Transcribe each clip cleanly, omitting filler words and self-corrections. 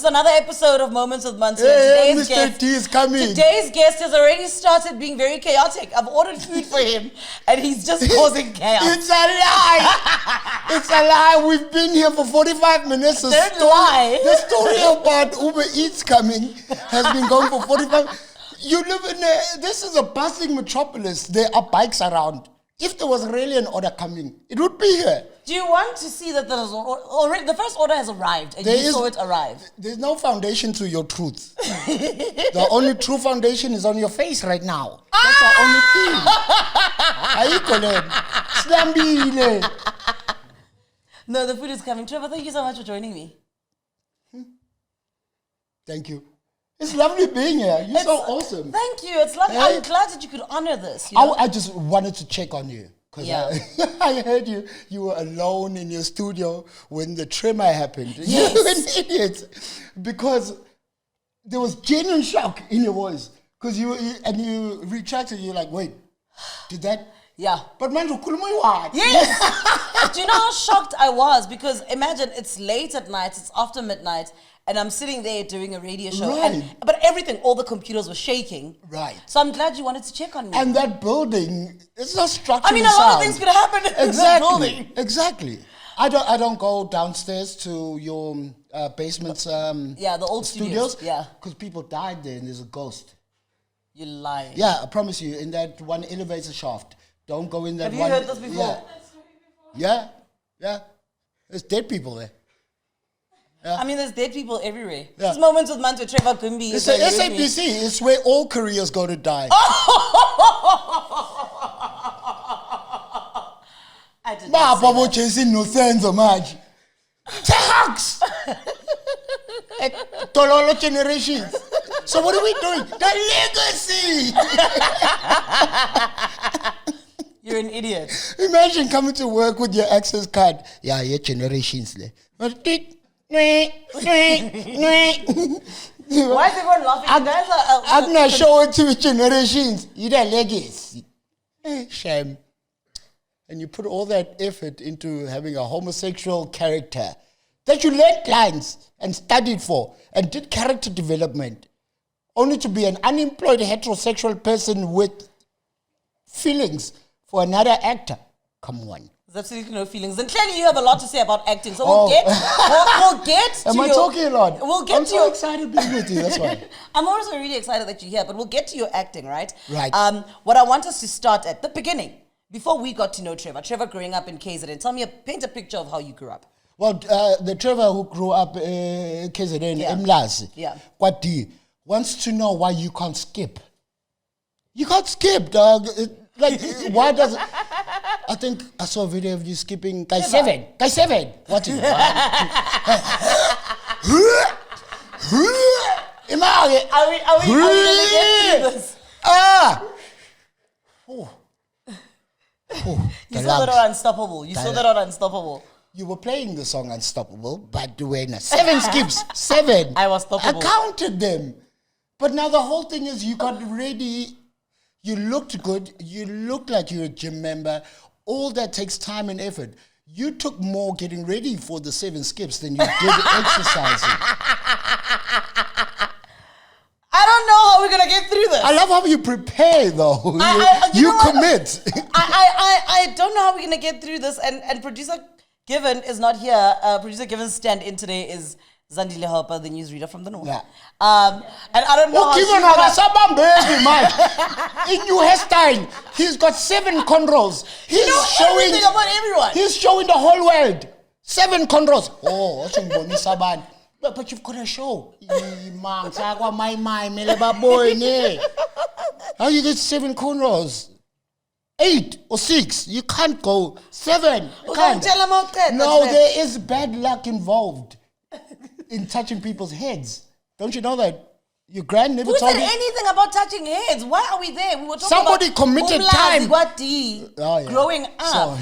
another episode of Moments with Mantsoe. Hey, Mr. T is coming. Today's guest has already started being very chaotic. I've ordered food for him, and he's just causing chaos. It's a lie. It's a lie. We've been here for 45 minutes. Don't lie. The story about Uber Eats coming has been going for 45. You live in this is a bustling metropolis. There are bikes around. If there was really an order coming, it would be here. Do you want to see that there's already the first order has arrived and you saw it arrive? There's no foundation to your truth. The only true foundation is on your face right now. That's the only thing. Slambile. No, the food is coming. Trevor, thank you so much for joining me. Thank you. It's lovely being here. You're so awesome. Thank you. It's lovely. I'm glad that you could honor this. You know? I just wanted to check on you. Because I heard you were alone in your studio when the tremor happened. Yes. You're an idiot. Because there was genuine shock in your voice. Because you retracted, you're like, wait, did that? Yeah. But man, what? Yes. Do you know how shocked I was? Because imagine it's late at night, it's after midnight, and I'm sitting there doing a radio show. Right. But everything, all the computers were shaking. Right. So I'm glad you wanted to check on me. And that building, it's not structural. I mean, a lot of things could happen in that building. Exactly. I don't go downstairs to your basements. The old studios. Yeah. Because people died there and there's a ghost. You lie. Yeah, I promise you, in that one elevator shaft. Don't go in that one. Have you heard this before? Yeah. There's dead people there. Yeah. I mean, there's dead people everywhere. Yeah. This Moments with Mantsoe, Trevor Gumbi. It's SABC. It's where all careers go to die. I did not say that. Chasing no sense of much. Tax! Tololo generations. So what are we doing? The legacy! You're an idiot. Imagine coming to work with your access card. Yeah, your generations. Why is everyone laughing? I'm not showing to generations. You're the legacy. Shame. And you put all that effort into having a homosexual character that you learned lines and studied for and did character development, only to be an unemployed heterosexual person with feelings for another actor. Come on. There's absolutely no feelings. And clearly you have a lot to say about acting. So we'll get to Am I talking a lot? We'll get I'm to so excited being with you, that's why. I'm also really excited that you're here, but we'll get to your acting, right? Right. What I want us to start at the beginning, before we got to know Trevor growing up in KZN. Tell me, paint a picture of how you grew up. Well, the Trevor who grew up in KZN, Mlazi, Kwati, wants to know why you can't skip. You can't skip, dog. Why does it? I think I saw a video of you skipping Guy 7. What is that? Are we going to get through this? You saw that on Unstoppable. You were playing the song Unstoppable, but when 7 skips, 7. I was stoppable. I counted them. But now the whole thing is you got ready. You looked good. You looked like you're a gym member. All that takes time and effort. You took more getting ready for the 7 skips than you did exercising. I don't know how we're going to get through this. I love how you prepare, though. You commit. I don't know how we're going to get through this. And producer Given is not here. Producer Given's stand-in today is Zandile Helper, the newsreader from the North. Yeah. And I don't know in new hairstyle, he's got 7 cornrows. He's showing everything about everyone. He's showing the whole world 7 cornrows. But you've got a show. How you get 7 cornrows? 8 or 6. You can't go 7. You can't. No, there is bad luck involved in touching people's heads. Don't you know that? Your grand never told you. Who said anything about touching heads? Why are we there? We were talking Somebody about committed time. Growing up. So,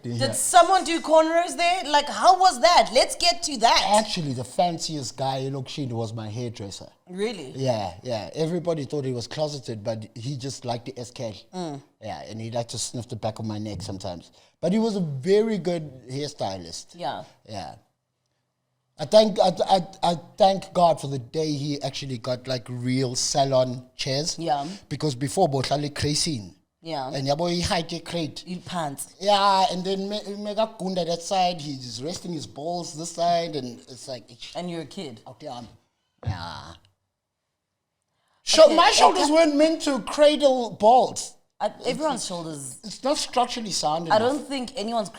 Did someone do cornrows there? Like, how was that? Let's get to that. Actually, the fanciest guy in Okshin was my hairdresser. Really? Yeah. Everybody thought he was closeted, but he just liked the SK. Yeah, and he liked to sniff the back of my neck sometimes. But he was a very good hairstylist. Yeah. Yeah. I thank God for the day he actually got like real salon chairs. Yeah. Because before bohlale cracing. Yeah. And yabo he hike crate. You pants. Yeah, and then mega gunda that side, he's resting his balls this side, and it's like. And you're a kid. Out there. Yeah. So Okay, my shoulders weren't meant to cradle balls. Everyone's shoulders. It's not structurally sound enough. I don't think anyone's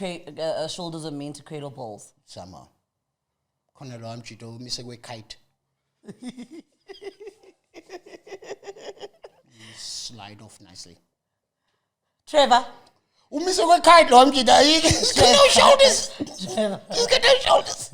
shoulders are meant to cradle balls. Somehow. Khona lo amjito mise kwe kite. Slide off nicely. Trevor. Umise kwe kite lo amjito. He's got no shoulders. He's got no shoulders.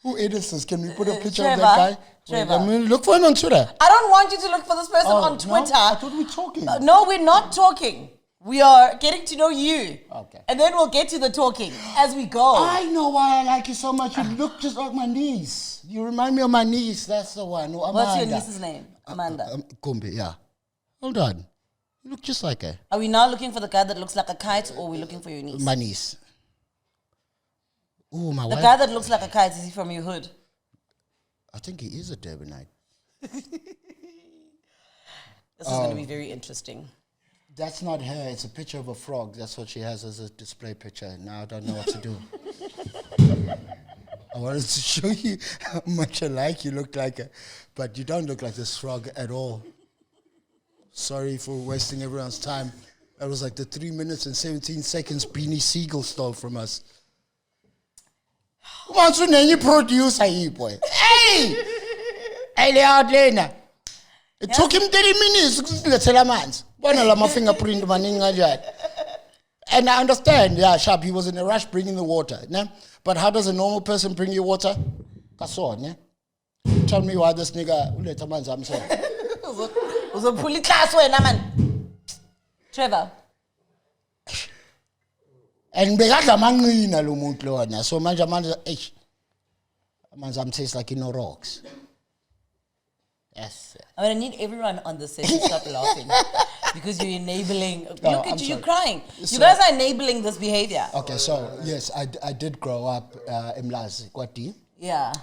Who edits this? Can we put a picture of that guy? Trevor. I mean, look for him on Twitter. I don't want you to look for this person on Twitter. No? I thought we were talking. No, we're not talking. We are getting to know you. Okay. And then we'll get to the talking as we go. I know why I like you so much. You look just like my niece. You remind me of my niece. That's the one. Oh, What's your niece's name? Amanda. Gumbi, yeah. Hold on. You look just like her. Are we now looking for the guy that looks like a kite, or are we looking for your niece? My niece. Oh, my The wife. guy that looks like a kite, is he from your hood? I think he is a Durbanite. This is going to be very interesting. That's not her. It's a picture of a frog. That's what she has as a display picture. Now I don't know what to do. I wanted to show you how much alike you look like her. But you don't look like this frog at all. Sorry for wasting everyone's time. That was like the 3 minutes and 17 seconds Beanie Siegel stole from us. Mantsoe nenye producer here, boy. Hey! Hey, le out lena. It took him 30 minutes to tell a man's. My fingerprint maninga. And I understand, yeah, Sharp, he was in a rush bringing the water. Ne? But how does a normal person bring you water? Kaso, ne? Tell me why this nigga uleta man's I'm saying. Uzopuli class wena man. Trevor. And bekadla manqina lo muntu lona. So manje I'm tastes like no rocks. Yes. I'm going to need everyone on the set to stop laughing because you're enabling. No, Look I'm at you, sorry. you're crying. So- You guys are enabling this behavior. Okay, so yes, I did grow up in Mlazi, Kwati. Yeah.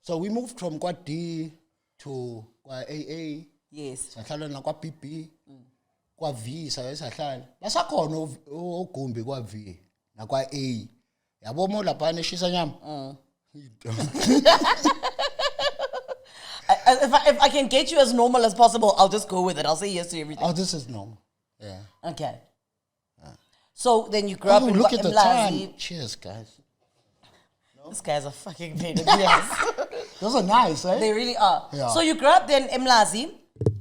So we moved from Kwati to AA. Yes. Sahlala na kwa PP. Kwa V sabe sahlala. Basakhona ogumbi kwa V na kwa A. Yabo mo lapha neshisa nyama. If I can get you as normal as possible, I'll just go with it. I'll say yes to everything. Oh, this is normal. Yeah. Okay. So then you grew up in look at the Mlazi. time. Cheers, guys. This guy's a fucking pain in the ass. Those are nice, eh? They really are. Yeah. So you grew up then in Mlazi.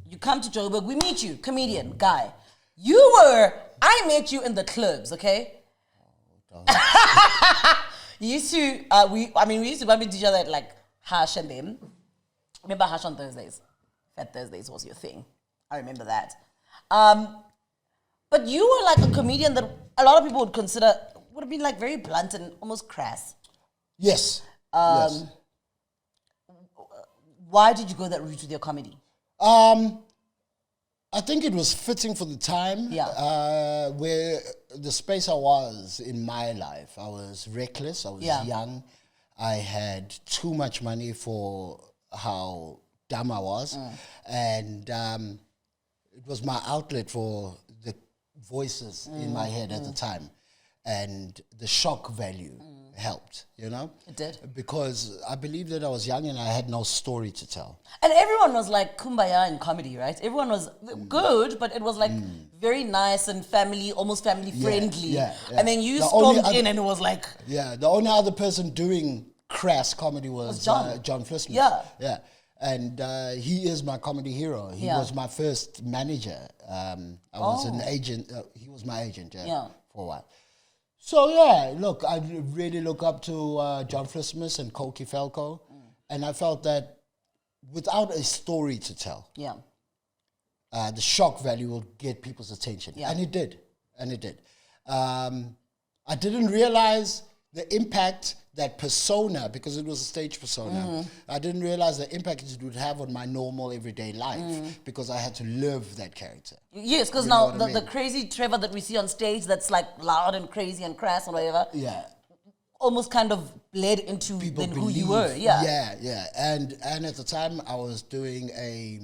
You come to Joburg. We meet you, comedian, guy. I met you in the clubs, okay? You used to, we used to bump into each other at like Hash and them. Remember Hash on Thursdays? Fat Thursdays was your thing. I remember that. But you were like a comedian that a lot of people would consider, would have been like very blunt and almost crass. Yes. Yes. Why did you go that route with your comedy? I think it was fitting for the time. Yeah. Where the space I was in my life. I was reckless. I was young. I had too much money for how dumb I was. And it was my outlet for the voices in my head at the time. And the shock value helped, you know? It did. Because I believed that I was young and I had no story to tell. And everyone was like kumbaya in comedy, right? Everyone was good, but it was like very nice and family, almost family friendly. Yeah. And then you The stormed only in and it was like... Yeah, the only other person doing crass comedy was John. John Flissman. Yeah. And he is my comedy hero. He was my first manager. I was an agent. He was my agent for a while. So, yeah, look, I really look up to John Flissman and Koki Falco. And I felt that without a story to tell, the shock value will get people's attention. Yeah. And it did. I didn't realize the impact that persona, because it was a stage persona, I didn't realize the impact it would have on my normal everyday life because I had to live that character. Yes, because now the crazy Trevor that we see on stage that's like loud and crazy and crass and whatever, almost kind of bled into People then who you were. Yeah. Yeah. And at the time, I was doing a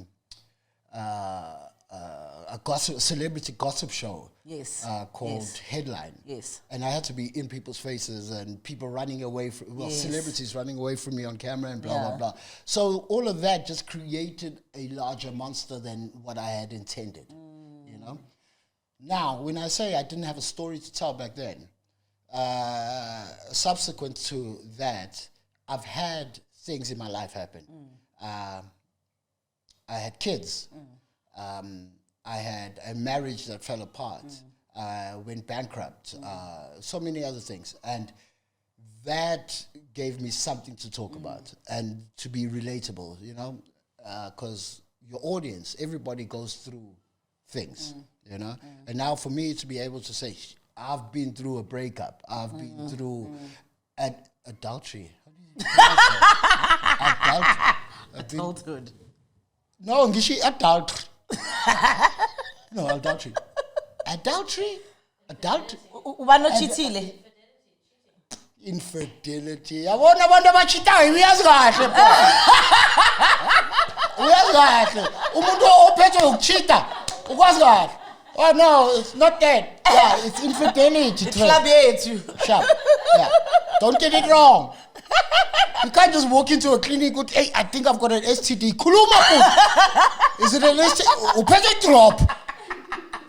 celebrity gossip show. Yes. Called Yes. Headline. Yes. And I had to be in people's faces and people running away from, Yes. celebrities running away from me on camera and blah, Yeah. blah, blah. So all of that just created a larger monster than what I had intended, you know? Now, when I say I didn't have a story to tell back then, subsequent to that, I've had things in my life happen. I had kids. I had a marriage that fell apart, went bankrupt, so many other things. And that gave me something to talk about and to be relatable, you know, because your audience, everybody goes through things, you know. And now for me to be able to say, I've been through a breakup, I've been through adultery. How do you Adulthood. No, ngishi adultery. No, adultery. Adultery? Ubanochithile. Infidelity. Yabona abantu abachitayo uyazi kahle pho. Uyazi kahle. Umuntu ophethwe ukuchita ukwazi kahle. Oh no, it's not that. Yeah, it's infidelity. Club yethu. Sharp. Yeah. Don't get it wrong. You can't just walk into a clinic with, hey, I think I've got an STD. Kuluma ku. Is it an STD? Uphethe drop.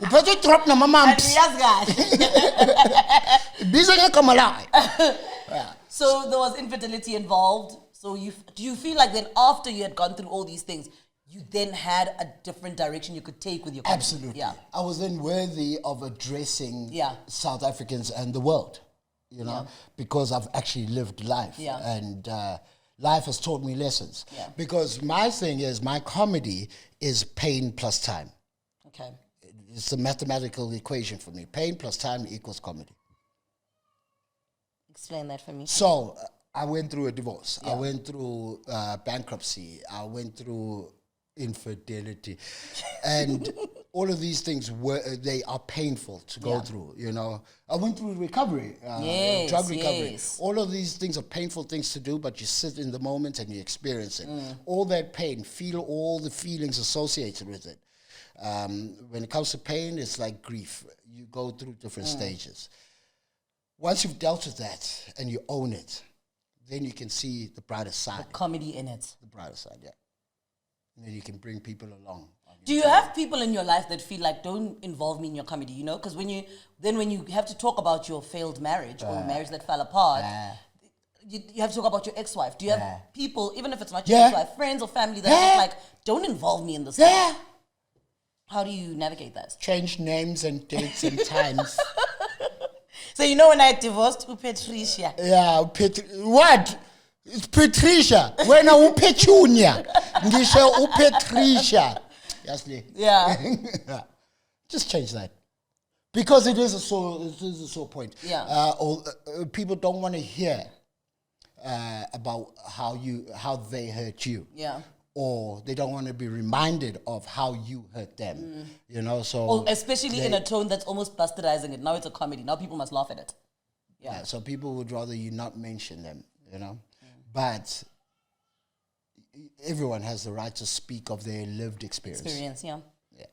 Uphethe drop na mama. Bizo ngekama la. So there was infidelity involved. So do you feel like then after you had gone through all these things, you then had a different direction you could take with your company? Absolutely. Yeah. I was then worthy of addressing Yeah. South Africans and the world, you know, because I've actually lived life. Yeah. And life has taught me lessons. Yeah. Because my thing is, my comedy is pain plus time. Okay. It's a mathematical equation for me. Pain plus time equals comedy. Explain that for me. So I went through a divorce. Yeah. I went through bankruptcy. I went through infidelity. And all of these things, they are painful to go through, you know. I went through recovery, drug recovery. Yes. All of these things are painful things to do, but you sit in the moment and you experience it. All that pain, feel all the feelings associated with it. When it comes to pain, it's like grief. You go through different stages. Once you've dealt with that and you own it, then you can see the brighter side. The comedy in it. The brighter side, yeah. And then you can bring people along. Do you have people in your life that feel like, don't involve me in your comedy, you know? Because when you have to talk about your failed marriage or marriage that fell apart, you have to talk about your ex-wife. Do you have people, even if it's not your ex-wife, friends or family that are just like, don't involve me in this stuff? How do you navigate that? Change names and dates and times. So you know when I divorced Patricia? Yeah, what? It's Patricia. When I Petunia. Ngisho Patricia. Yasli. Yeah. Just change that. Because it is a sore point. Yeah. People don't want to hear about how they hurt you. Yeah. Or they don't want to be reminded of how you hurt them. You know, so Or especially in a tone that's almost bastardizing it. Now it's a comedy. Now people must laugh at it. Yeah, so people would rather you not mention them, you know. But everyone has the right to speak of their lived experience. Yeah. Yeah.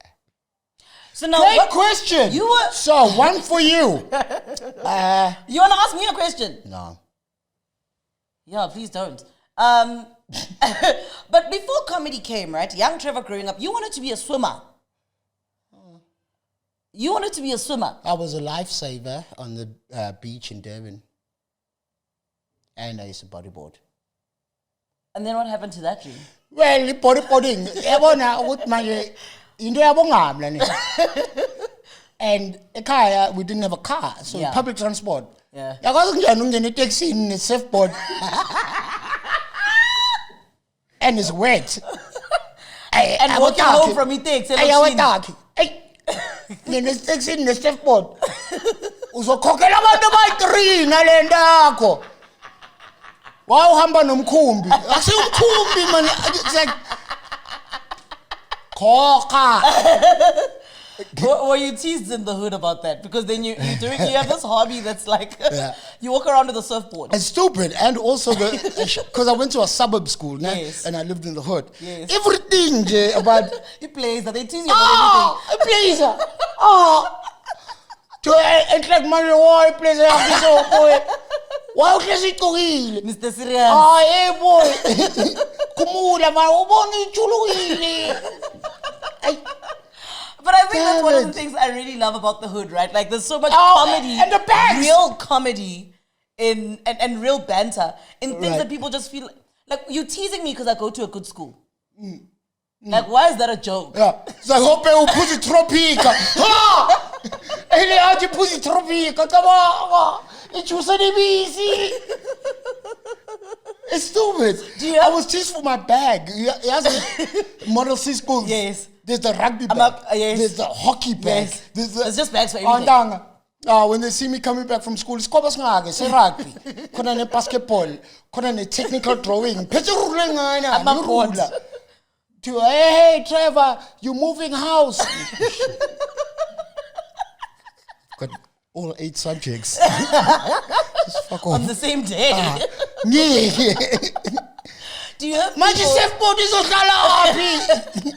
So now, Great question. So one for you. You want to ask me a question? No. Yeah, please don't. But before comedy came, right? Young Trevor growing up, you wanted to be a swimmer. You wanted to be a swimmer. I was a lifesaver on the beach in Durban. And I used to bodyboard. And then what happened to that dream? Well, bodyboarding, yabona ukuthi manje into yabongami lana. And ekhaya we didn't have a car, so public transport. Yeah. Yakwazi kunjani ungena eTaxini ne-surfboard. And it's wet. And walking home from it, ngene eTaxini ne-surfboard. Uzokhokhela abantu abayi-3 ngale nto yakho. Wawuhamba nomkhumbi. Asiwumkhumbi man. It's like khokha. Were you teased in the hood about that? Because then you have this hobby that's like You walk around with a surfboard. It's stupid. And also, because I went to a suburb school, Yes. and I lived in the hood. Yes. Everything about... He plays that. They tease you about Oh, please. Oh. It's like money, why plays so boy. Why does it go in? everything. Mr. Serious. Oh, hey boy. Kumula, man. Uboni chuluile. But I think that's Damn one of it. the things I really love about the hood, right? Like there's so much Oh, comedy, and the bags. real comedy and real banter in things Right. that people just feel like you're teasing me because I go to a good school. Like, why is that a joke? Yeah. It's like, hope you pussy tropica. Ha! Ele aje pussy tropica. Come on. It's just an easy. It's stupid. I was teased for my bag. Yes. Model C school. Yes. There's the rugby bag. Yes. There's the hockey bag. Yes. There's It's just bags for everything. When they see me coming back from school, it's kobas ngake, se rugby. Khona ne basketball, khona ne technical drawing. Phethe rule ngana, Ama-board. rula. To hey Trevor, you moving house. Got all 8 subjects. Just fuck off. On the same day. Yeah. Do you have Manje people- surfboard izohlala happy.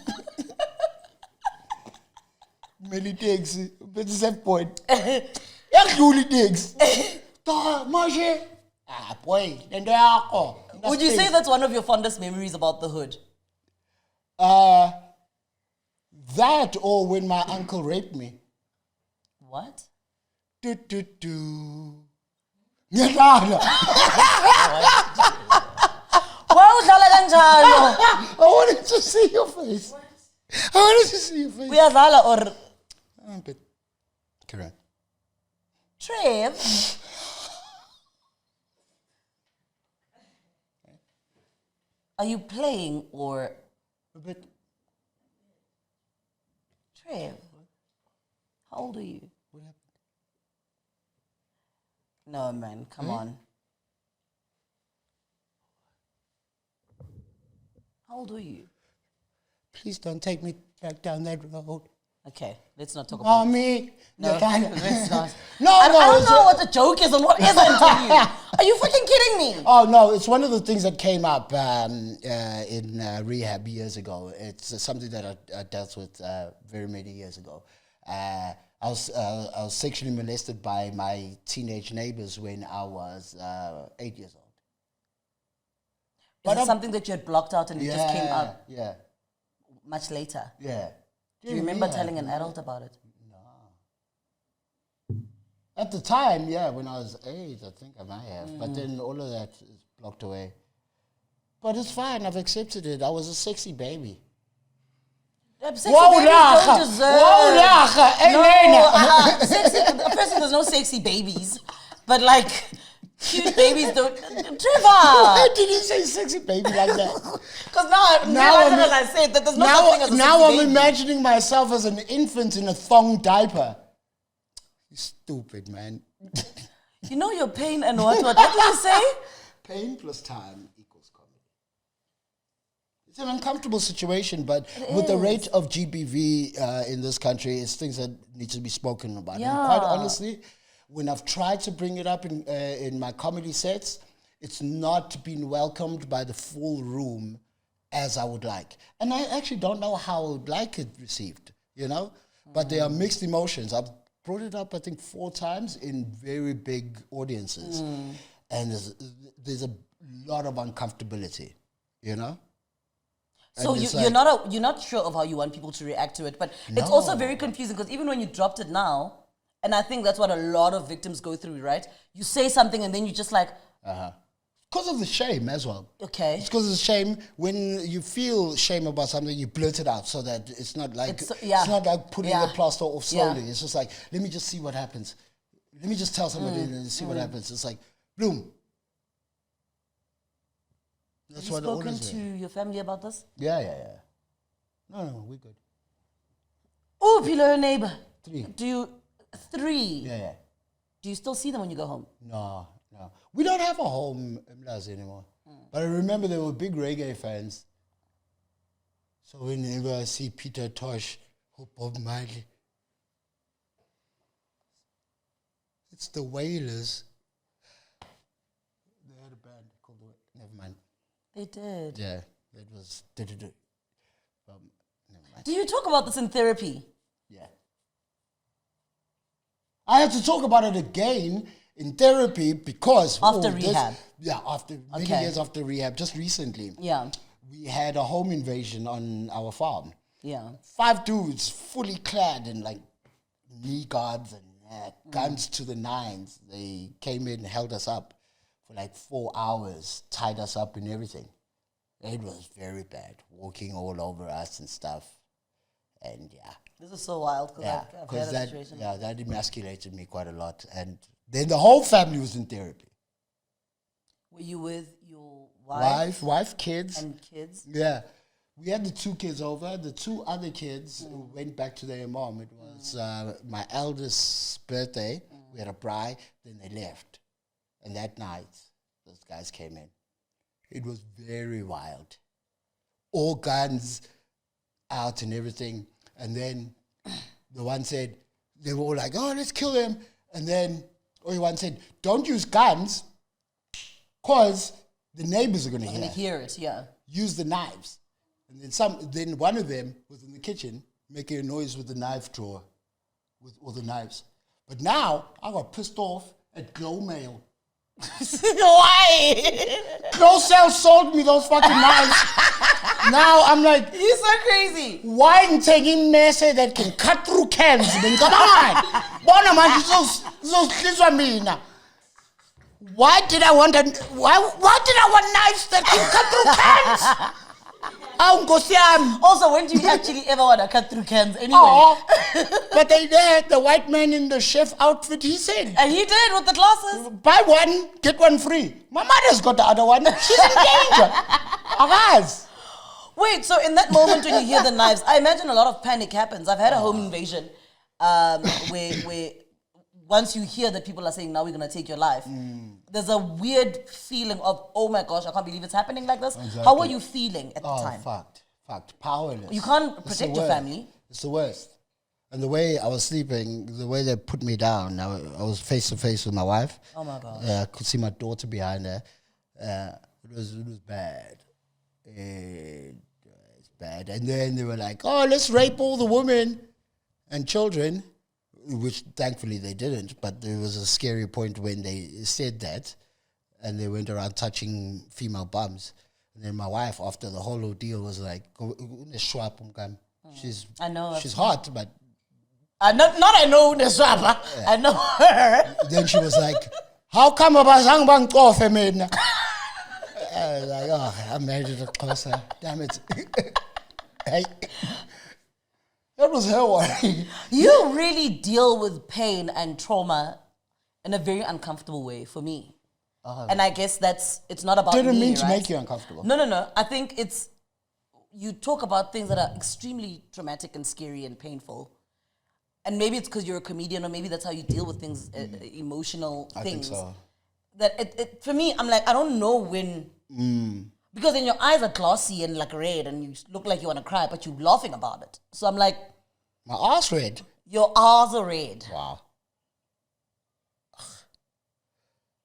Many taxi, but surfboard. Yakudlula itaxi. Da manje. Ah boy, lento yakho. Would you say that's one of your fondest memories about the hood? That or when my uncle raped me. What? Do do do. Ngiyadlala. Why udlala kanjalo? I wanted to see your face. I wanted to see your face. Uyadlala or But correct. Trev? Are you playing or But Trev? How old are you? what happened? No, man, come on. How old are you? Please don't take me back down that road. Okay, let's not talk about Mommy. No, let's not. No, I no. don't it's know a- what the joke is and what isn't to you. Are you freaking kidding me? Oh no, it's one of the things that came up in rehab years ago. It's something that I dealt with very many years ago. I was sexually molested by my teenage neighbors when I was 8 years old. Is it something that you had blocked out and it just came up Yeah, much later? yeah. Do you remember telling an adult about it? At the time, yeah, when I was 8, I think I might have. But then all of that is blocked away. But it's fine. I've accepted it. I was a sexy baby. Sexy babies don't deserve... Firstly, there's no sexy babies. But like, cute babies don't... Trevor! I didn't say sexy baby like that. Because now I realize as I said that there's no such thing as a Now sexy I'm baby. imagining myself as an infant in a thong diaper. You stupid, man. You know your pain and what did you say? Pain plus time equals comedy. It's an uncomfortable situation, but with the rate of GBV in this country, it's things that need to be spoken about. Yeah. And quite honestly, when I've tried to bring it up in my comedy sets, it's not been welcomed by the full room as I would like. And I actually don't know how I would like it received, you know? But there are mixed emotions. I've brought it up, I think, 4 times in very big audiences. And there's a lot of uncomfortability, you know? So And it's you're not sure of how you want people to react to it, but it's also very confusing because even when you dropped it now, and I think that's what a lot of victims go through, right? You say something and then you just like, Because of the shame as well. okay. It's because of the shame. When you feel shame about something, you blurt it out so that it's not like It's not like putting the plaster off slowly. Yeah. It's just like, let me just see what happens. Let me just tell somebody and see what happens. It's like, boom. That's Have you what spoken it is. to your family about this? Yeah. No, we're good. Oh, Pilo, your neighbor. 3. Do you... 3? Yeah. Do you still see them when you go home? No. We don't have a home in Mlazi anymore. But I remember they were big reggae fans. So whenever I see Peter Tosh or Bob Marley, it's the Wailers. It did. Yeah, it was. Never mind. Do you talk about this in therapy? Yeah. I had to talk about it again in therapy because After rehab. After many years after rehab, just recently. Yeah. We had a home invasion on our farm. Yeah. 5 dudes fully clad in like knee guards and guns to the nines. They came in, held us up for like 4 hours, tied us up and everything. It was very bad, walking all over us and stuff. And yeah. This is so wild because I've had a situation. Yeah, that emasculated me quite a lot. And then the whole family was in therapy. Were you with your Wife, kids. and kids? Yeah. We had the 2 kids over. The 2 other kids went back to their mom. It was my eldest's birthday. We had a bride. Then they left. And that night, those guys came in. It was very wild. All guns out and everything. And then the one said, they were all like, oh, let's kill him. And then one said, don't use guns because the neighbors are going to hear. Going to hear it, yeah. Use the knives. And then one of them was in the kitchen making a noise with the knife drawer, with all the knives. But now I got pissed off at Glow Mail. Why? Glow Cell sold me those fucking knives. Now I'm like, you're so crazy. Wine taking message that can cut through cans. Then come on, bona man, so mina. Why did I want knives that can cut through cans? Also, when do you actually ever want to cut through cans anyway? Oh, but they had the white man in the chef outfit, he said. And he did with the glasses. Buy one, get one free. My mother's got the other one. She's in danger. Agas. Wait, so in that moment when you hear the knives, I imagine a lot of panic happens. I've had a home invasion where once you hear that people are saying, now we're going to take your life, there's a weird feeling of, oh my gosh, I can't believe it's happening like this. Exactly. How were you feeling at the time? Fucked. Powerless. You can't protect your family. It's the worst. And the way I was sleeping, the way they put me down, I was face to face with my wife. Oh my gosh. I could see my daughter behind her. It was bad. It's bad. And then they were like, oh, let's rape all the women and children. Which thankfully they didn't, but there was a scary point when they said that and they went around touching female bums. And then my wife, after the whole ordeal, was like, she's hot, but... I know the swapper. I know her. Then she was like, how come abazang bang kofe mina? I was like, oh, I made it closer. Damn it. Hey. That was her worry. You really deal with pain and trauma in a very uncomfortable way for me. And I guess it's not about Didn't me, mean to right? make you uncomfortable. No. I think you talk about things that are extremely traumatic and scary and painful. And maybe it's because you're a comedian, or maybe that's how you deal with things, emotional things. I think so. That for me, I'm like, I don't know when... Because then your eyes are glossy and like red and you look like you want to cry, but you're laughing about it. So I'm like... My arse red? Your eyes are red. Wow.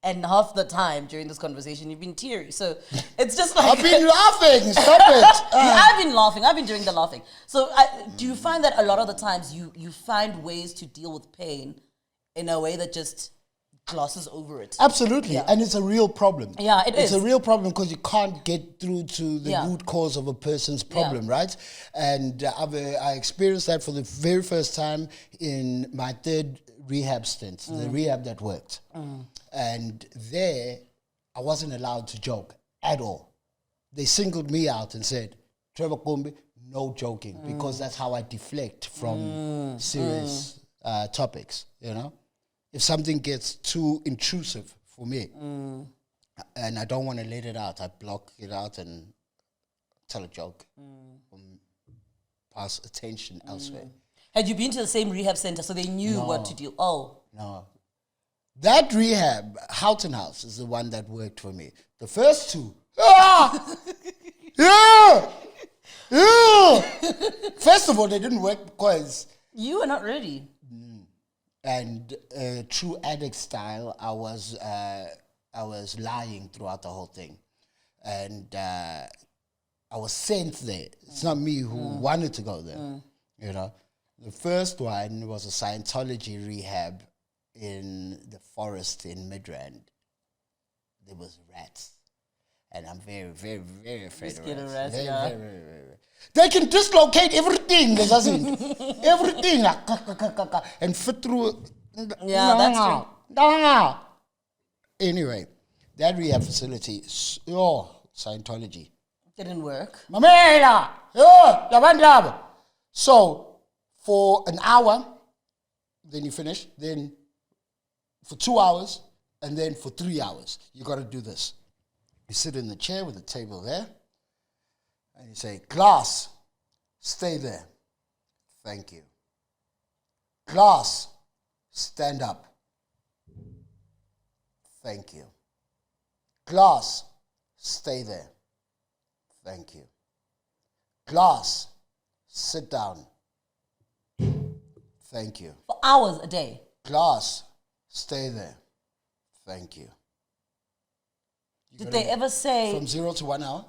And half the time during this conversation, you've been teary. So it's just like... I've been laughing. Stop it. I've been laughing. I've been doing the laughing. So do you find that a lot of the times you find ways to deal with pain in a way that just... glosses over it? Absolutely. And it's a real problem. Yeah, it's a real problem because you can't get through to the root cause of a person's problem, right? And I experienced that for the very first time in my 3rd rehab stint, the rehab that worked. And there, I wasn't allowed to joke at all. They singled me out and said, Trevor Gumbi, no joking, because that's how I deflect from serious topics, you know? If something gets too intrusive for me and I don't want to let it out, I block it out and tell a joke, pass attention elsewhere. Had you been to the same rehab center so they knew what to do? Oh. No. That rehab, Houghton House, is the one that worked for me. The first 2, First of all, they didn't work because... You were not ready. And true addict style, I was lying throughout the whole thing. And I was sent there. It's not me who wanted to go there. You know, the first one was a Scientology rehab in the forest in Midrand. There was rats. And I'm very, very, very afraid of rats. Very. They can dislocate everything. Everything. And fit through. Yeah, that's true. Anyway, that rehab facility, Scientology. Didn't work. So, for an hour, then you finish. Then for 2 hours, and then for 3 hours, you got to do this. You sit in the chair with the table there, and you say, class, stay there. Thank you. Class, stand up. Thank you. Class, stay there. Thank you. Class, sit down. Thank you. For hours a day. Class, stay there. Thank you. Did they ever say... From 0 to 1 hour,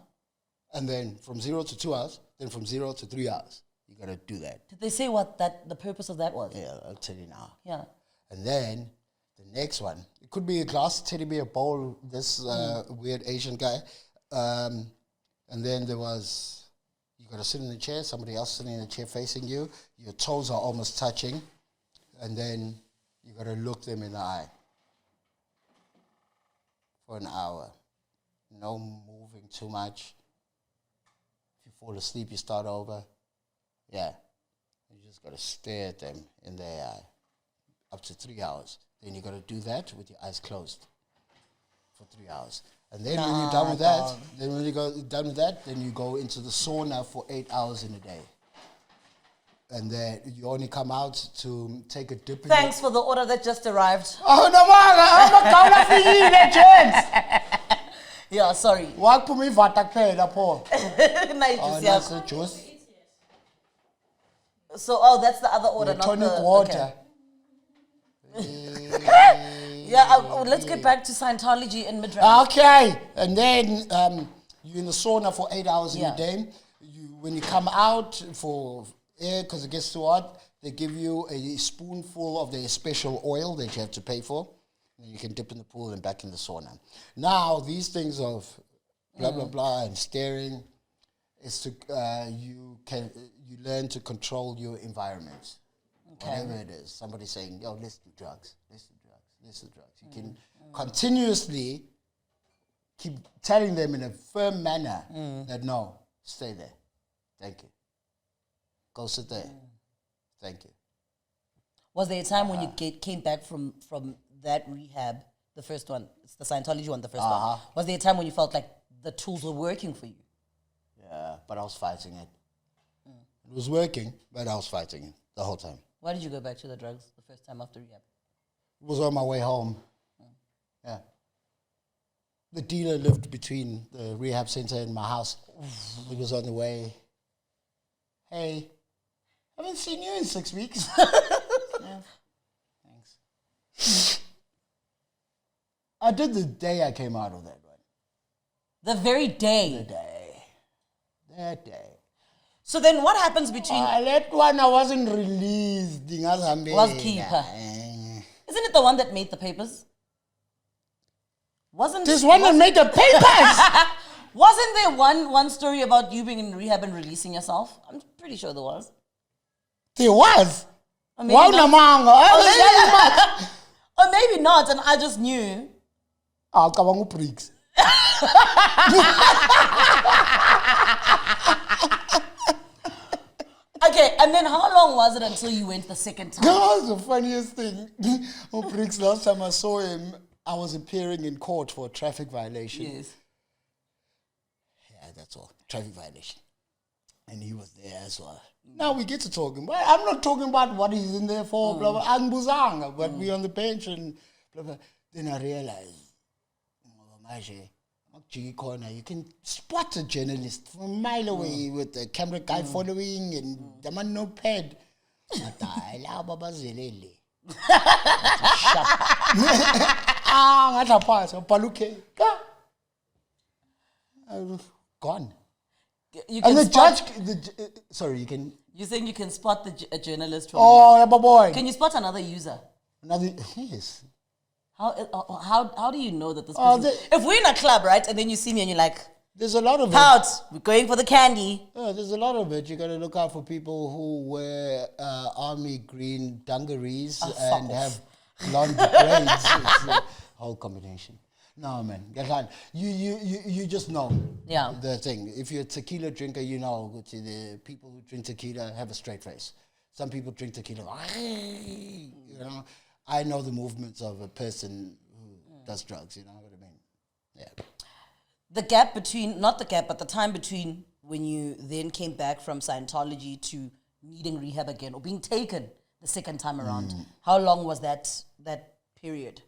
and then from 0 to 2 hours, then from 0 to 3 hours. You got to do that. Did they say what the purpose of that was? Yeah, I'll tell you now. Yeah. And then the next one, it could be a glass teddy bear bowl, this weird Asian guy. And then there was, you got to sit in the chair, somebody else sitting in the chair facing you. Your toes are almost touching. And then you got to look them in the eye for an hour. No moving too much. If you fall asleep, you start over. Yeah. You just got to stare at them in their eye up to 3 hours. Then you got to do that with your eyes closed for 3 hours. And then when you're done with that, then you go into the sauna for 8 hours in a day. And then you only come out to take a dip. Thanks for the order that just arrived. Oh, no, I'm a gentleman. Yeah, sorry. What put me vatak pela po? Nice juice. So, that's the other order, not tonic the water. Okay. Yeah, let's get back to Scientology in Midrand. Okay, and then you're in the sauna for 8 hours in a day. When you come out for air, because it gets too hot, they give you a spoonful of their special oil that you have to pay for. And you can dip in the pool and back in the sauna. Now, these things of blah, blah, blah, and staring, is to you learn to control your environment. Okay. Whatever it is. Somebody saying, yo, let's do drugs. You can continuously keep telling them in a firm manner that no, stay there. Thank you. Go sit there. Thank you. Was there a time when you came back from that rehab, the first one, it's the Scientology one, the first one? Was there a time when you felt like the tools were working for you? Yeah, but I was fighting it. It was working, but I was fighting it the whole time. Why did you go back to the drugs the first time after rehab? It was on my way home. Yeah. The dealer lived between the rehab center and my house. It was on the way. Hey, I haven't seen you in 6 weeks. Yeah. Thanks. I did the day I came out of that one. The very day? That day. So then what happens between... that one I wasn't released. Was keeper. Isn't it the one that made the papers? This one that made the papers? Wasn't there one story about you being in rehab and releasing yourself? I'm pretty sure there was. There was? Or maybe not. Or maybe not, and I just knew. Kabangu pricks. Okay, and then how long was it until you went the second time? That was the funniest thing. Pricks, last time I saw him, I was appearing in court for a traffic violation. Yes. Yeah, that's all. Traffic violation. And he was there as well. Now we get to talking. But I'm not talking about what he's in there for, blah, blah, but we're on the bench and blah, blah. Then I realized, you can spot a journalist from a mile away with the camera guy following and the man no pad. Gone. You And can the spot, judge, sorry, you can. you're saying you can spot a journalist from. Oh, yeah, boy. Can you spot another user? Another, yes. How do you know that this Oh, person... if we're in a club, right, and then you see me and you're like, There's a lot of it. pout, we're going for the candy. Yeah, there's a lot of it. You got to look out for people who wear army green dungarees and have blonde braids. It's a whole combination. No, man. You just know the thing. If you're a tequila drinker, you know the people who drink tequila have a straight face. Some people drink tequila, you know. I know the movements of a person who does drugs, you know what I mean? Yeah. The gap between, not the gap, but the time between when you then came back from Scientology to needing rehab again or being taken the second time around, how long was that period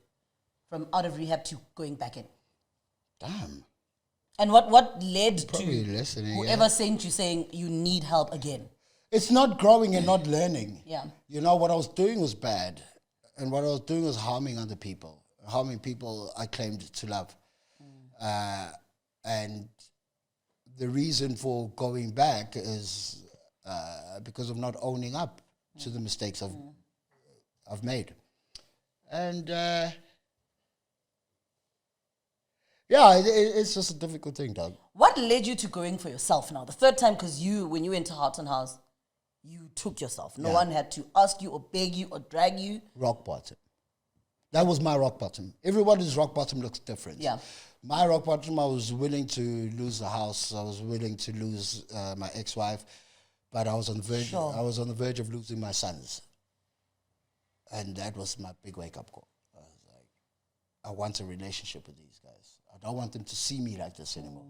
from out of rehab to going back in? Damn. And what led Probably to listening, whoever sent you saying you need help again? It's not growing and not learning. Yeah. You know, what I was doing was bad. And what I was doing was harming other people. Harming people I claimed to love. And the reason for going back is because of not owning up to the mistakes I've made. And it's just a difficult thing, dog. What led you to going for yourself now? The third time, because when you went to Heart and House, you took yourself. No one had to ask you or beg you or drag you. Rock bottom. That was my rock bottom. Everybody's rock bottom looks different. Yeah. My rock bottom, I was willing to lose the house. I was willing to lose my ex-wife, but I was on the verge. Sure. I was on the verge of losing my sons, and that was my big wake-up call. I was like, I want a relationship with these guys. I don't want them to see me like this anymore.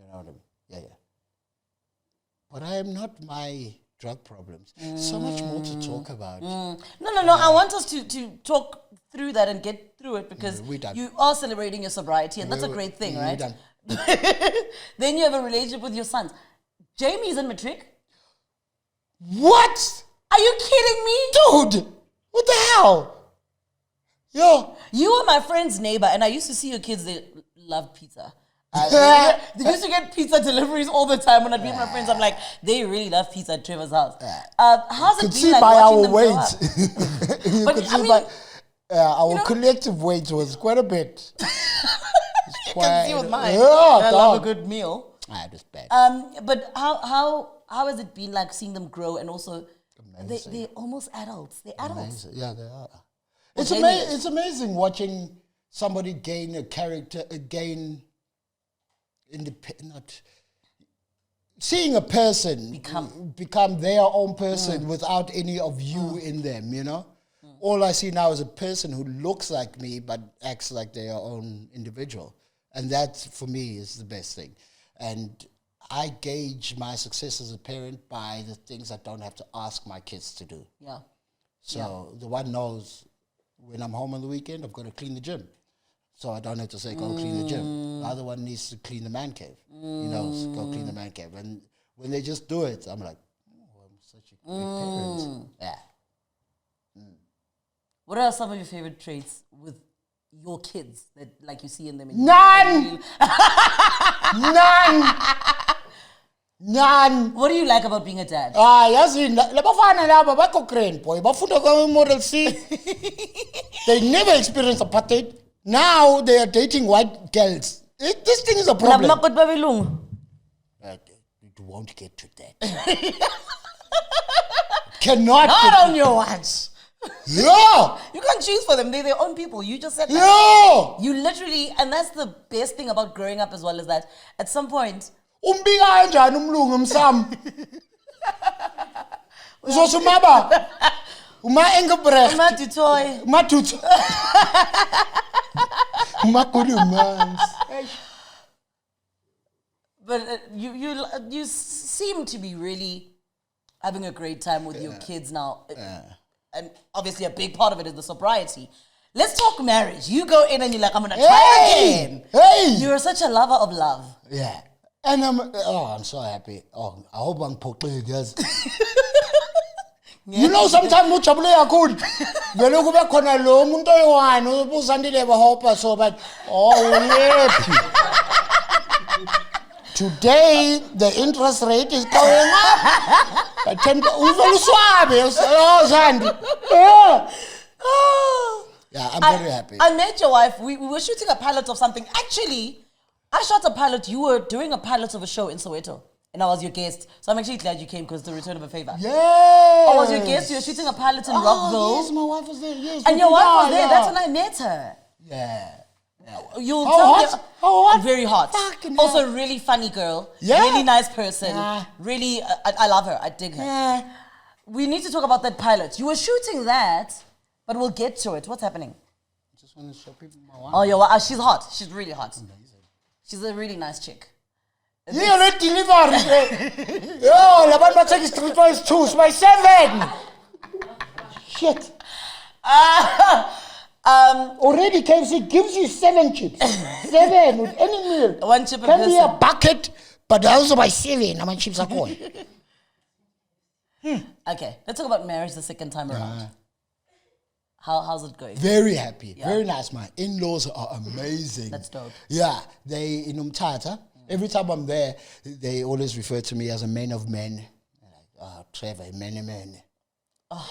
You know what I mean? Yeah. But I am not my drug problems. So much more to talk about. No. I want us to talk through that and get through it because you are celebrating your sobriety and that's a great thing, right? Done. Then you have a relationship with your sons. Jamie's in matric. What? Are you kidding me? Dude, what the hell? Yo. You were my friend's neighbor and I used to see your kids, they love pizza. They used to get pizza deliveries all the time when I'd be with my friends. I'm like, they really love pizza at Trevor's house. How's it been like watching them grow up? You could see by our collective weight was quite a bit. You can see with mine. Yeah, I love a good meal. Just bad. But how has it been like seeing them grow and also they're almost adults. They're adults. Amazing. Yeah, they are. Well, it's amazing watching somebody gain a character, seeing a person become their own person without any of you in them, you know? All I see now is a person who looks like me but acts like their own individual. And that, for me, is the best thing. And I gauge my success as a parent by the things I don't have to ask my kids to do. Yeah. So the one knows when I'm home on the weekend, I've got to clean the gym. So I don't have to say, go clean the gym. The other one needs to clean the man cave. He knows, go clean the man cave. And when they just do it, I'm like, oh, I'm such a great parent. Yeah. What are some of your favorite traits with your kids that like you see in them? None! None! What do you like about being a dad? Yazi, labafana laba bako crane boy, bafunda kwa model C. They never experienced apartheid. Now they are dating white girls. This thing is a problem. It won't get to that. Cannot. Not on your watch. Yeah. You can't choose for them. They're their own people. You just said that. Yeah. You literally, and that's the best thing about growing up as well, is that at some point, umbika kanjani umlungu msam? Uzosumaba. Uma engebrecht. Uma tutoy. Uma tutoy. Uma kulumans. But you seem to be really having a great time with your kids now. And obviously a big part of it is the sobriety. Let's talk marriage. You go in and you're like, I'm going to try again. Hey! You're such a lover of love. Yeah. And I'm so happy. Oh, I hope I'm poking guys. You know, sometimes much of a good. You look back on a long one, who's under the hope so bad. Oh, yeah. Today, the interest rate is going up. But 10, yeah, I'm very happy. I met your wife. We were shooting a pilot of something. Actually, I shot a pilot. You were doing a pilot of a show in Soweto. And I was your guest. So I'm actually glad you came because the return of a favor. Yeah. I was your guest. You were shooting a pilot in Rockville. Yes, my wife was there. Yes. And your wife was there. That's when I met her. Yeah. You'll How tell hot? me. How hot? Very hot. Fucking Also, hell. really funny girl. Yeah. Really nice person. Yeah. Really, I love her. I dig her. Yeah. We need to talk about that pilot. You were shooting that, but we'll get to it. What's happening? I just want to show people my wife. Oh, yeah, she's hot. She's really hot. Amazing. She's a really nice chick. Yeah, let's deliver. Yo, the one that takes 3 points, 2, my 7. Shit. Already KFC gives you 7 chips. 7 with any meal. 1 chip a Can be a person. bucket, but also by 7. How many chips are going? Okay, let's talk about marriage the second time around. How's it going? Very happy. Very nice. My in-laws are amazing. That's dope. Yeah, they in Umtata. Every time I'm there, they always refer to me as a man of men. They're like, oh, Trevor, man of men. I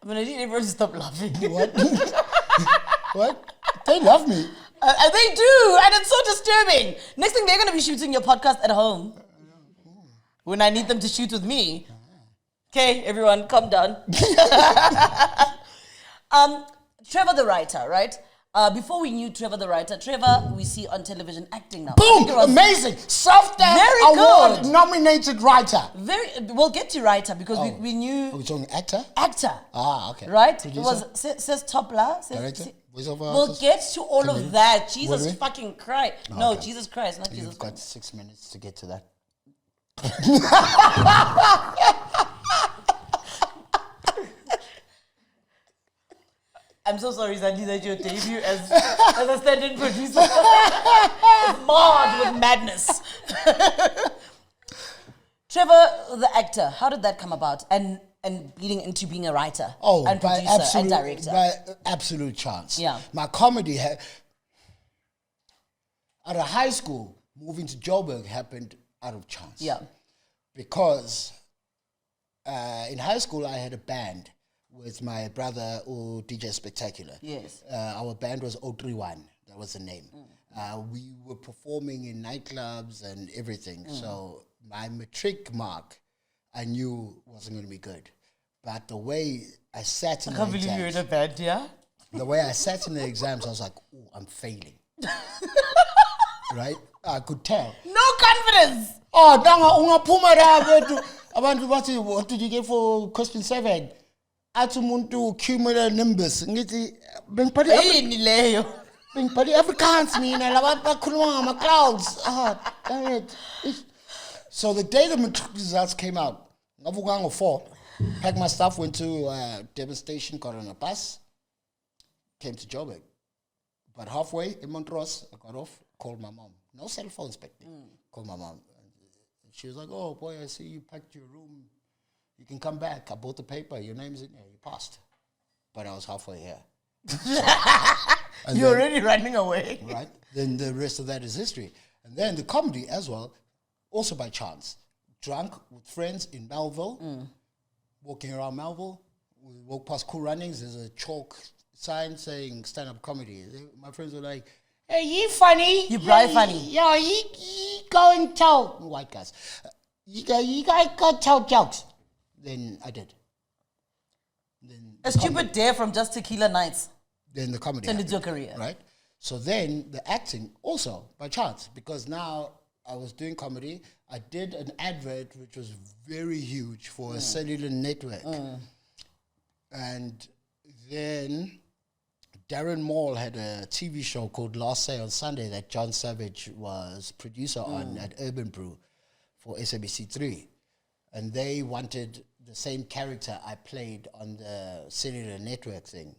mean, I need everyone to stop laughing. What? What? They love me. They do, and it's so disturbing. Next thing, they're going to be shooting your podcast at home when I need them to shoot with me. Okay, everyone, calm down. Trevor the writer, right? Before we knew Trevor the writer, Trevor we see on television acting now. Boom! Amazing! SAFTA Very Award good. nominated writer. We'll get to writer because we knew Are we talking actor? actor. Ah, okay. Right? Producer? It was says Topla. Director? Voiceover We'll artist? get to all of that. Will Jesus we? fucking Christ. No, okay. Jesus Christ, not Jesus You've got Christ. 6 minutes to get to that. I'm so sorry, Sandy, that your debut as a stand-in producer is marred with madness. Trevor, the actor, how did that come about? And leading into being a writer and by producer absolute, and director. by absolute chance. Yeah. My comedy out of high school, moving to Joburg happened out of chance. Yeah. Because in high school I had a band with my brother who DJ Spectacular. Yes. Our band was 031. That was the name. We were performing in nightclubs and everything. So my matric mark I knew wasn't going to be good. But the way I sat in I can't the believe exams, you're in a band, yeah? the way I sat in the exams, I was like, oh, I'm failing. Right? I could tell. No confidence! Oh, danga ungaphuma la abantu bathi what did you get for question 7? Athi umuntu cumulonimbus ngithi Yini leyo? bengibhali Afrikaans mina labantu bakhuluma ngama clouds. Ah, damn it. So the day the matric results came out, ngavuka ngo-4, packed my stuff, went to Devastation, got on a bus, came to Joburg. But halfway in Montrose, I got off, called my mom. No cell phones back then. Called my mom. She was like, oh boy, I see you packed your room. You can come back. I bought the paper. Your name's in there. You passed. But I was halfway here. You're already running away. Right? Then the rest of that is history. And then the comedy as well, also by chance. Drunk with friends in Melville, walking around Melville. We walk past Cool Runnings. There's a chalk sign saying stand-up comedy. My friends were like, hey, you funny. You bright funny. Yeah, you go and tell. White guys. You guys go tell jokes. Then I did. Then A stupid dare from just tequila nights. Then the comedy Turned into happened, a career. right? So then the acting also by chance, because now I was doing comedy. I did an advert which was very huge for a cellular network. And then Darren Maul had a TV show called Last Say on Sunday that John Savage was producer on at Urban Brew for SABC3. And they wanted the same character I played on the cellular network thing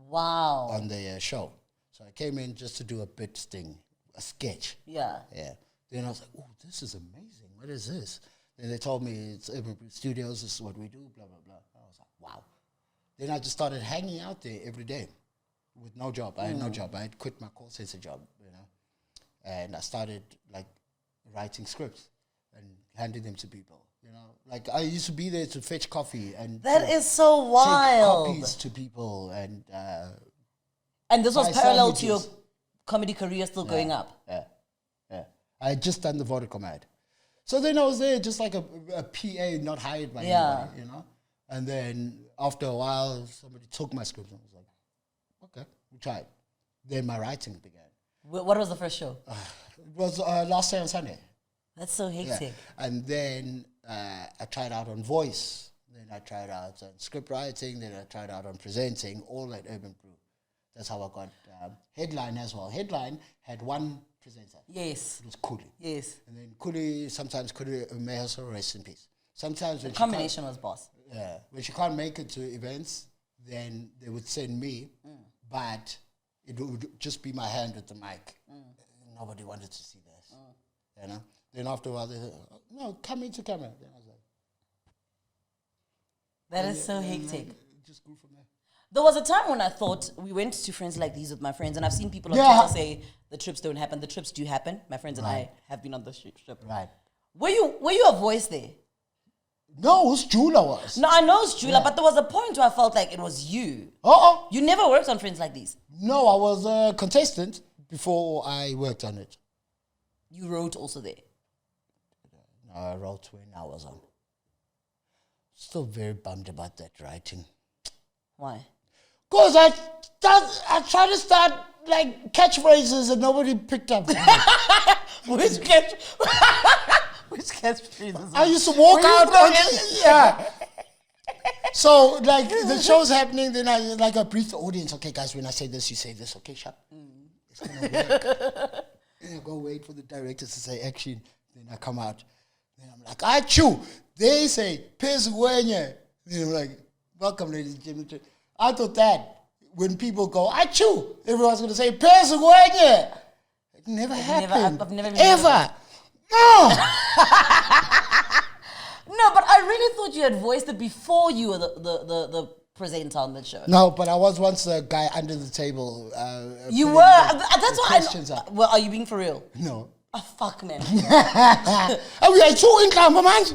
Wow. on the show. So I came in just to do a bit thing, a sketch. Yeah. Yeah. Then I was like, oh, this is amazing. What is this? Then they told me it's Urban Brew Studios, this is what we do, blah, blah, blah. I was like, wow. Then I just started hanging out there every day with no job. I had no job. I had quit my call center job, and I started like writing scripts and handing them to people. Like I used to be there to fetch coffee and that is so wild. Take copies to people and this was parallel to your comedy career still going up. Yeah. I had just done the Vodacom ad. So then I was there just like a PA not hired by anybody, And then after a while, somebody took my script and I was like, okay, we tried. Then my writing began. What was the first show? It was Last Day on Sunday. That's so hectic. Yeah. And then I tried out on voice. Then I tried out on script writing. Then I tried out on presenting, all at Urban Brew. That's how I got Headline as well. Headline had one presenter. Yes. It was Kuli. Yes. And then Kuli, sometimes Kuli, may also rest in peace. Sometimes when the combination was boss. Yeah. When she can't make it to events, then they would send me, but it would just be my hand with the mic. Nobody wanted to see this. Then after a while, they said, no, come into camera. Then I was like... That is so hectic. It just grew from there. There was a time when I thought we went to friends like these with my friends, and I've seen people on Twitter say the trips don't happen. The trips do happen. My friends and I have been on the trip. Right. Were you a voice there? No, it was Jula was. No, I know it's Jula, but there was a point where I felt like it was you. You never worked on Friends Like These? No, I was a contestant before I worked on it. You wrote also there? No, I wrote when I was on. Still very bummed about that writing. Why? Because I tried to start like catchphrases and nobody picked up. Which catchphrases? I used to walk out on So like the show's happening, then I brief the audience. Okay, guys, when I say this, you say this. Okay, sharp. It's gonna work. Then I go wait for the directors to say action. Then I come out. Then I'm like, achoo. They say, Pez Wenye. Then I'm like, welcome, ladies and gentlemen. I thought that when people go, achoo, everyone's gonna say, Pez Wenye. It never happened. I've never been ever. No. No, but I really thought you had voiced it before you were the presenter on the show. No, but I was once a guy under the table. You were? That's why questions I know. Well, are you being for real? No. Oh, fuck, man. Uyayithuka manje.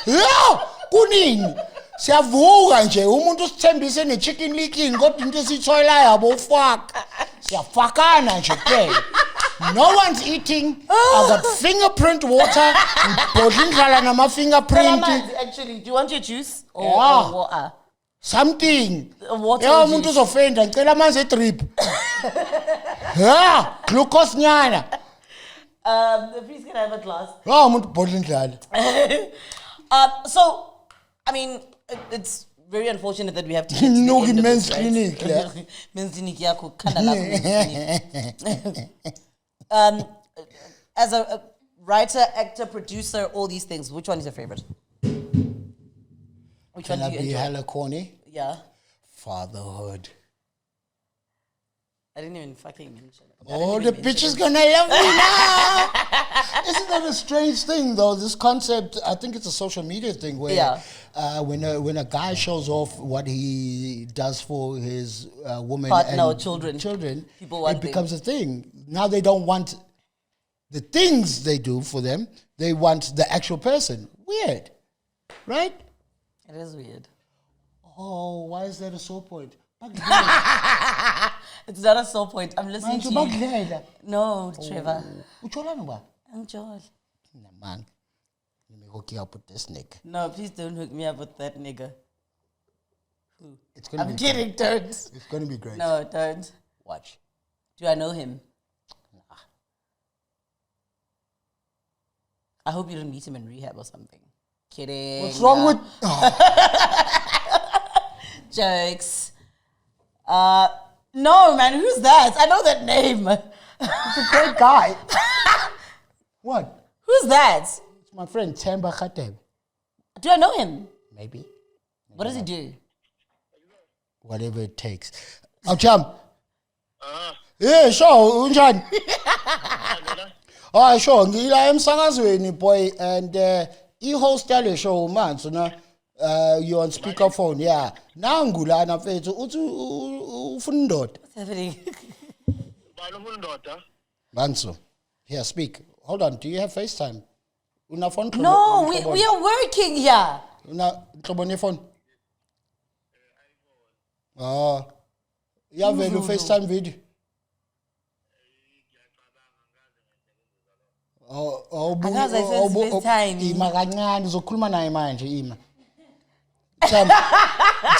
Yeah, kuningi. Siyavuka nje umuntu usithembise ne-chicken licking kodwa into esithoyela yabo fuck. Siyafakana nje kuphela. No one's eating. I got fingerprint water. Bodlindlala nama-fingerprint. Actually, do you want your juice? Or water? Something. Water yeah, or umuntu juice? uzofenda ngicela amanzi edrip. Yeah, glucose nyana. Please can I have a glass? Oh, umuntu bodlindlala. So, I mean, it's very unfortunate that we have to. No, men's clinic. Men's clinic, yeah, as a writer, actor, producer, all these things, which one is your favorite? Which Can one I do you be enjoy? hella corny? Yeah. Fatherhood. I didn't even fucking mention it. Oh, the bitch is gonna love me now. Isn't that a strange thing, though? This concept, I think it's a social media thing where when a guy shows off what he does for his woman Partner or and children, people want it becomes a thing. Now they don't want the things they do for them. They want the actual person. Weird, right? It is weird. Oh, why is that a sore point? It's not a sore point. I'm listening to you. No, Trevor. I'm Joel. Man, let me hook you up with this nigga. No, please don't hook me up with that nigga. Who? It's gonna I'm be kidding, great. don't. It's gonna be great. No, don't. Watch. Do I know him? Nah. I hope you don't meet him in rehab or something. Kidding. What's wrong with? Jokes. No, man, who's that? I know that name. He's a great guy. What? Who's that? It's my friend Temba Khateb. Do I know him? Maybe. What does he do? Whatever it takes. Oh, chum. Yeah, sure. Unjani? Oh, sure. Ngila emsakazweni boy and i-host yale show Mantsoe na You're on speakerphone, yeah. Nangu lana mfethu uthi ufuna indoda. What's happening? Mantsoe, here, speak. Hold on, do you have FaceTime? Una phone? No, we are working here. Una phone? Oh. You have a FaceTime video? Akaze ayisenze FaceTime. Ima kancane uzokhuluma naye manje ima.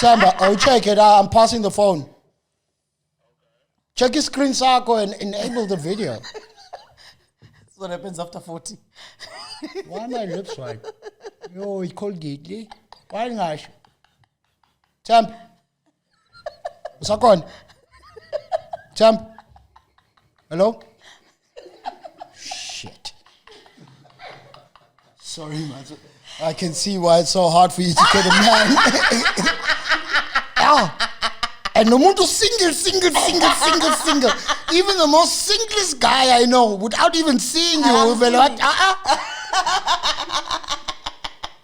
Tamba, I'll check it. I'm passing the phone. Check your screen sakho and enable the video. That's what happens after 40. Why are my lips white? Yo, he called it. Why ngash? Champ. Usakon. Champ. Hello? Shit. Sorry, man. I can see why it's so hard for you to get a man. And no muntu single. Even the most singlest guy I know, without even seeing you, will be like,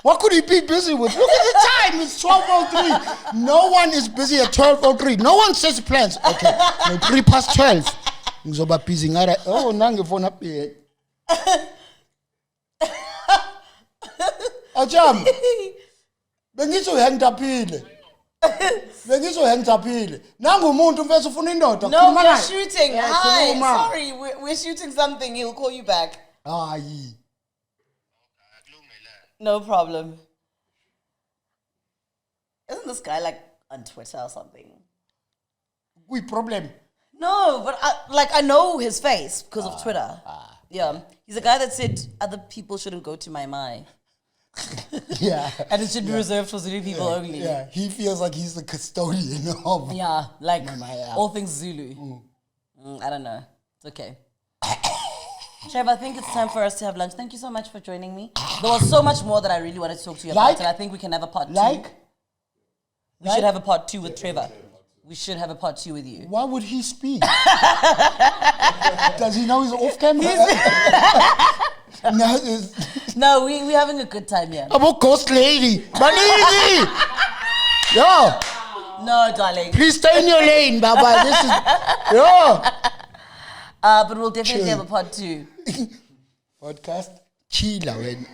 what could he be busy with? Look at the time, it's 12:03. No one is busy at 12:03. No one says plans. Okay, no, 3 past 12. Ngizoba busy ngara. Oh, nange phone up here. Ajam. Bengizohang taphile. Nangu umuntu mfethu ufuna indoda. No, we're shooting. Hi, sorry, we're shooting something. He'll call you back. Hayi. No problem. Isn't this guy like on Twitter or something? We problem. No, but I know his face because of Twitter. Yeah, he's a guy that said other people shouldn't go to my. Yeah. And it should be reserved for Zulu people only. Yeah, he feels like he's the custodian of. Yeah, like all things Zulu. I don't know. It's okay. Trevor, I think it's time for us to have lunch. Thank you so much for joining me. There was so much more that I really wanted to talk to you about, and I think we can have a part 2. We should have a part 2 with Trevor. We should have a part 2 with you. Why would he speak? Does he know he's off camera? No, we're having a good time here. I'm a ghost lady. Malini! Yo! No, darling. Please stay in your lane, Baba. This is... Yo! But we'll definitely have a part 2. Podcast? Chila, when...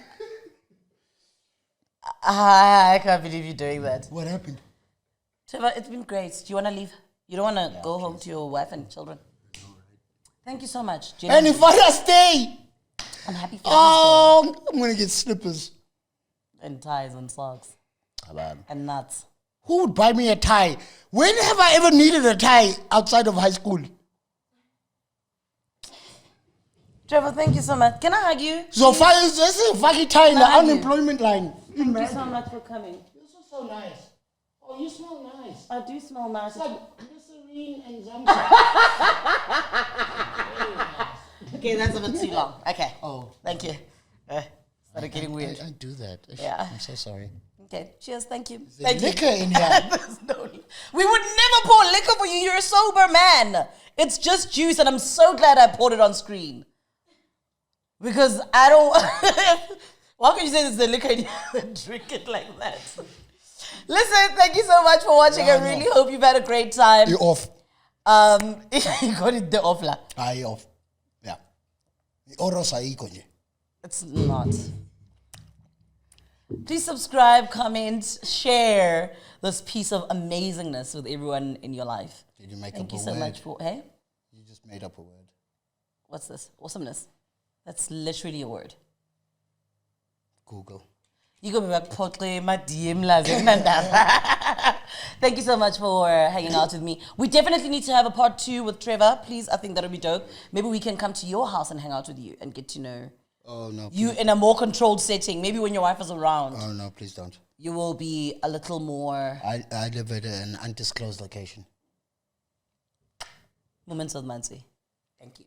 I can't believe you're doing that. What happened? Trevor, it's been great. Do you want to leave? You don't want to go home to your wife and children? Thank you so much. And if I stay... I'm happy for I'm going to get slippers. And ties and socks. And nuts. Who would buy me a tie? When have I ever needed a tie outside of high school? Trevor, thank you so much. Can I hug you? So this is a fucking tie in the unemployment line. Thank you so much for coming. This is so nice. Oh, you smell nice. I do smell nice. It's like glycerine and Zamsa. Okay, that's a bit too long. Okay. Oh. Thank you. Started getting weird. I do that. Yeah. I'm so sorry. Okay, cheers. Thank you. There's liquor in here. We would never pour liquor for you. You're a sober man. It's just juice, and I'm so glad I poured it on screen. Because I don't... Why can't you say there's the liquor in here and drink it like that? Listen, thank you so much for watching. I really hope you've had a great time. You're off. You got it the off la. You're off. Yeah. It's not. Please subscribe, comment, share this piece of amazingness with everyone in your life. Did you make Thank up you a so word? much for... Hey? You just made up a word. What's this? Awesomeness. That's literally a word. Google. You go back, Potle, my DM. Thank you so much for hanging out with me. We definitely need to have a part 2 with Trevor. Please, I think that would be dope. Maybe we can come to your house and hang out with you and get to know you in a more controlled setting. Maybe when your wife is around. Oh, no, please don't. You will be a little more... I live at an undisclosed location. Moments with Mantsoe. Thank you.